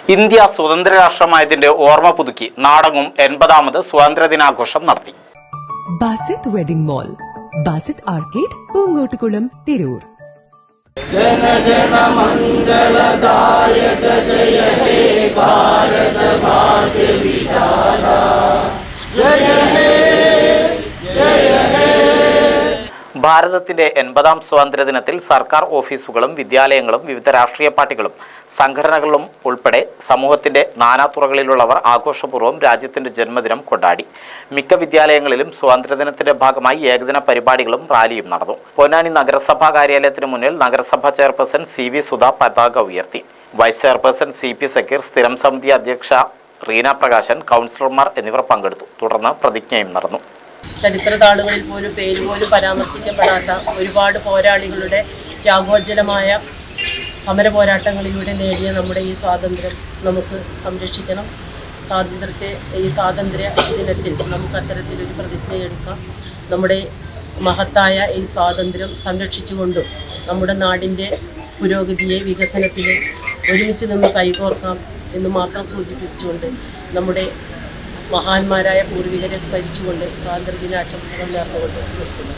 India സ്വതന്ത്ര രാഷ്ട്രമായതിന്റെ ഓർമ്മ പുതുക്കി നാടെങ്ങും 80ാമത് സ്വാതന്ത്ര്യദിനാഘോഷം നടത്തി. Basith wedding mall, Basith arcade, Poonkottukulam, Tirur. ജനഗണ മംഗളദായക ജയ ഹേ ഭാരത ഭാഗ്യ വിധാത ജയ ഹേ ജയ ഹേ. ഭാരതത്തിന്റെ 80ാം സ്വാതന്ത്ര്യദിനത്തിൽ സർക്കാർ ഓഫീസുകളും വിദ്യാലയങ്ങളും വിവിധ രാഷ്ട്രീയ പാർട്ടികളും സംഘടനകളും ഉൾപ്പെടെ സമൂഹത്തിന്റെ നാനാതുറകളിലുള്ളവർ ആഘോഷപൂർവ്വം രാജ്യത്തിന്റെ ജന്മദിനം കൊണ്ടാടി. മിക്ക വിദ്യാലയങ്ങളിലും സ്വാതന്ത്ര്യദിനത്തിന്റെ ഭാഗമായി ഏകദിന പരിപാടികളും റാലിയും നടന്നു. പൊന്നാനി നഗരസഭാ കാര്യാലയത്തിന് മുന്നിൽ നഗരസഭാ ചെയർപേഴ്സൺ CV സുധ പതാക ഉയർത്തി. വൈസ് ചെയർപേഴ്സൺ CP സക്കീർ, സ്ഥിരം സമിതി അധ്യക്ഷ റീന പ്രകാശൻ, കൗൺസിലർമാർ എന്നിവർ പങ്കെടുത്തു. തുടർന്ന് പ്രതിജ്ഞയും നടന്നു. ചരിത്ര താളുകളിൽ പോലും പേര് പോലും പരാമർശിക്കപ്പെടാത്ത ഒരുപാട് പോരാളികളുടെ ത്യാഗോജ്ജലമായ സമര പോരാട്ടങ്ങളിലൂടെ നേടിയ നമ്മുടെ ഈ സ്വാതന്ത്ര്യം നമുക്ക് സംരക്ഷിക്കണം. ഈ സ്വാതന്ത്ര്യ ദിനത്തിൽ നമുക്ക് അത്തരത്തിലൊരു പ്രതിജ്ഞയെടുക്കാം. നമ്മുടെ മഹത്തായ ഈ സ്വാതന്ത്ര്യം സംരക്ഷിച്ചുകൊണ്ടും നമ്മുടെ നാടിൻ്റെ പുരോഗതിയെ, വികസനത്തിലെ ഒരുമിച്ച് നിന്ന് കൈകോർക്കാം എന്ന് മാത്രം സൂചിപ്പിച്ചുകൊണ്ട് നമ്മുടെ മഹാന്മാരായ പൂർവികരെ സ്മരിച്ചുകൊണ്ട് സ്വാതന്ത്ര്യദിനാശംസകൾ നേർന്നുകൊണ്ട് നിർത്തുന്നു.